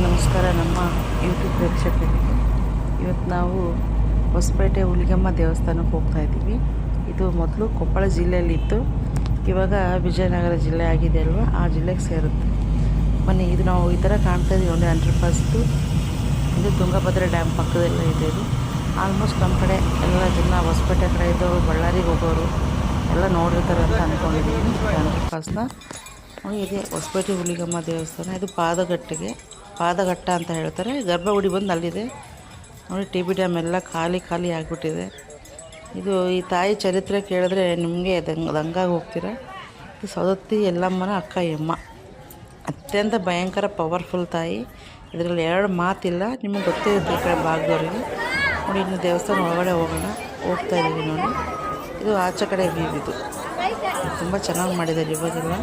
ನಮಸ್ಕಾರ ನಮ್ಮ ಯೂಟ್ಯೂಬ್ ಪ್ರೇಕ್ಷಕರಿಗೆ. ಇವತ್ತು ನಾವು ಹೊಸಪೇಟೆ ಹುಲಿಗೆಮ್ಮ ದೇವಸ್ಥಾನಕ್ಕೆ ಹೋಗ್ತಾ ಇದ್ದೀವಿ. ಇದು ಮೊದಲು ಕೊಪ್ಪಳ ಜಿಲ್ಲೆಯಲ್ಲಿತ್ತು, ಇವಾಗ ವಿಜಯನಗರ ಜಿಲ್ಲೆ ಆಗಿದೆ ಅಲ್ವಾ, ಆ ಜಿಲ್ಲೆಗೆ ಸೇರುತ್ತೆ. ಬನ್ನಿ, ಇದು ನಾವು ಈ ಥರ ಕಾಣ್ತಾ ಇದ್ದೀವಿ ನೋಡಿ, ಅಂಡರ್ ಪಾಸ್ದು. ಇದು ತುಂಗಭದ್ರಾ ಡ್ಯಾಮ್ ಪಕ್ಕದಲ್ಲೇ ಇದೆ. ಇದು ಆಲ್ಮೋಸ್ಟ್ ನಮ್ಮ ಕಡೆ ಎಲ್ಲ ಜನ ಹೊಸಪೇಟೆ ಕಡೆ ಇದ್ದವರು, ಬಳ್ಳಾರಿಗೆ ಹೋಗೋರು ಎಲ್ಲ ನೋಡಿರ್ತಾರೆ ಅಂತ ಅಂದ್ಕೊಂಡಿದ್ದೀವಿ. ಅಂಡರ್ ಪಾಸ್ನ ನೋಡಿ, ಇದೆ ಹೊಸಪೇಟೆ ಹುಲಿಗೆಮ್ಮ ದೇವಸ್ಥಾನ. ಇದು ಪಾದಘಟ್ಟ ಅಂತ ಹೇಳ್ತಾರೆ. ಗರ್ಭಗುಡಿ ಬಂದು ಅಲ್ಲಿದೆ ನೋಡಿ. ಟಿ ಬಿ ಡ್ಯಾಮ್ ಎಲ್ಲ ಖಾಲಿ ಆಗಿಬಿಟ್ಟಿದೆ. ಇದು ಈ ತಾಯಿ ಚರಿತ್ರೆ ಕೇಳಿದ್ರೆ ನಿಮಗೆ ದಂಗಾಗಿ ಹೋಗ್ತೀರ. ಇದು ಸವದತ್ತಿ ಎಲ್ಲಮ್ಮನ ಅಕ್ಕ ಎಮ್ಮ, ಅತ್ಯಂತ ಭಯಂಕರ ಪವರ್ಫುಲ್ ತಾಯಿ. ಇದರಲ್ಲಿ ಎರಡು ಮಾತಿಲ್ಲ, ನಿಮಗೆ ಗೊತ್ತೇ ಇರುತ್ತೆ ಈ ಕಡೆ ಭಾಗದವರಿಗೆ. ನೋಡಿ, ಇನ್ನು ದೇವಸ್ಥಾನ ಒಳಗಡೆ ಹೋಗ್ತಾ ಇದ್ದೀವಿ ನೋಡಿ. ಇದು ಆಚೆ ಕಡೆ ವ್ಯೂ. ಇದು ತುಂಬ ಚೆನ್ನಾಗಿ ಮಾಡಿದ್ದಾರೆ ಇವಾಗೆಲ್ಲ.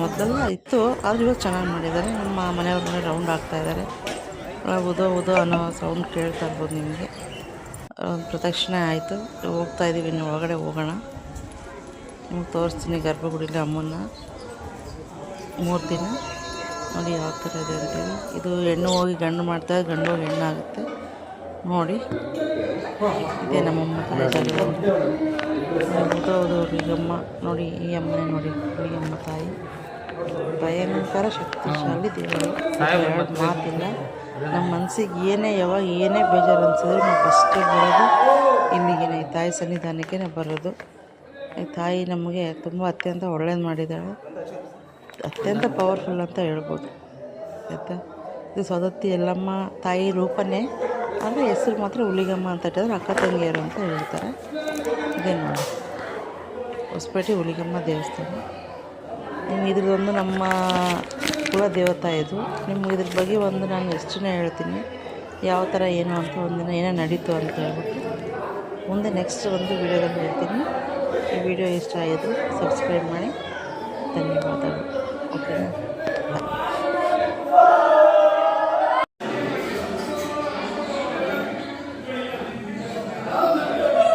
ಮೊದಲೆಲ್ಲ ಇತ್ತು, ಆದರೆ ಇವಾಗ ಚೆನ್ನಾಗಿ ಮಾಡಿದ್ದಾರೆ. ನಮ್ಮ ಮನೆಯವ್ರನ್ನ ರೌಂಡ್ ಆಗ್ತಾಯಿದ್ದಾರೆ. ಉದೋ ಅನ್ನೋ ಸೌಂಡ್ ಕೇಳ್ತಾ ಇರ್ಬೋದು ನಿಮಗೆ. ಪ್ರದಕ್ಷಿಣೆ ಆಯಿತು, ಹೋಗ್ತಾ ಇದ್ದೀವಿ. ಇನ್ನು ಒಳಗಡೆ ಹೋಗೋಣ, ನಿಮ್ಗೆ ತೋರಿಸ್ತೀನಿ ಗರ್ಭಗುಡಿಲಿ ಅಮ್ಮನ್ನ 3 ದಿನ. ನೋಡಿ ಯಾವ ಥರ ಇದೆ ಅಂತೇಳಿ. ಇದು ಹೆಣ್ಣು ಹೋಗಿ ಗಂಡು ಮಾಡ್ತಾರೆ, ಗಂಡು ಹೋಗಿ ಹೆಣ್ಣಾಗುತ್ತೆ ನೋಡಿ. ಇದೇ ನಮ್ಮಮ್ಮ ತಾಯಿ ಹುಲಿಗೆಮ್ಮ ನೋಡಿ. ಈ ಅಮ್ಮನೇ ನೋಡಿ, ಹುಲಿಗೆಮ್ಮ ತಾಯಿ ಭಯಂಕರ ಶಕ್ತಿಶಾಲಿ ದೇವರು, ಎರಡು ಮಾತಿಲ್ಲ. ನಮ್ಮ ಮನಸ್ಸಿಗೆ ಯಾವಾಗ ಏನೇ ಬೇಜಾರು ಅನಿಸಿದ್ರು ನಾವು ಫಸ್ಟೇ ಬರೋದು ಇಲ್ಲಿಗೆ, ಈ ತಾಯಿ ಸನ್ನಿಧಾನಕ್ಕೆ ಬರೋದು. ಈ ತಾಯಿ ನಮಗೆ ತುಂಬ ಅತ್ಯಂತ ಒಳ್ಳೇದು ಮಾಡಿದ್ದಾಳೆ, ಅತ್ಯಂತ ಪವರ್ಫುಲ್ ಅಂತ ಹೇಳ್ಬೋದು ಆಯಿತಾ. ಇದು ಸವದತ್ತಿ ಎಲ್ಲಮ್ಮ ತಾಯಿ ರೂಪನೇ, ಆದರೆ ಹೆಸರು ಮಾತ್ರ ಹುಲಿಗೆಮ್ಮ ಅಂತ ಇಟ್ಟಿದ್ರೆ, ಅಕ್ಕ ತಂಗಿಯರು ಅಂತ ಹೇಳ್ತಾರೆ. ಇದೇ ನೋಡಿ ಹೊಸಪೇಟೆ ಹುಲಿಗೆಮ್ಮ ದೇವಸ್ಥಾನ. ನಿಮ್ಗೆ ಇದ್ರದ್ದೊಂದು ನಮ್ಮ ಕುಲ ದೇವತಾ ಇದು. ನಿಮ್ಗೆ ಇದ್ರ ಬಗ್ಗೆ ನಾನು ಎಷ್ಟನ್ನೇ ಹೇಳ್ತೀನಿ, ಯಾವ ಥರ ಏನು ಅಂತ, ಒಂದಿನ ಏನೋ ನಡೀತು ಅಂತ ಹೇಳ್ಬಿಟ್ಟು ಮುಂದೆ ನೆಕ್ಸ್ಟ್ ಒಂದು ವೀಡಿಯೋದಲ್ಲಿ ಹೇಳ್ತೀನಿ. ಈ ವಿಡಿಯೋ ಇಷ್ಟ ಆಯಿತು, ಸಬ್ಸ್ಕ್ರೈಬ್ ಮಾಡಿ. ಧನ್ಯವಾದಗಳು. ಓಕೆನಾ, ಬಾಯ್.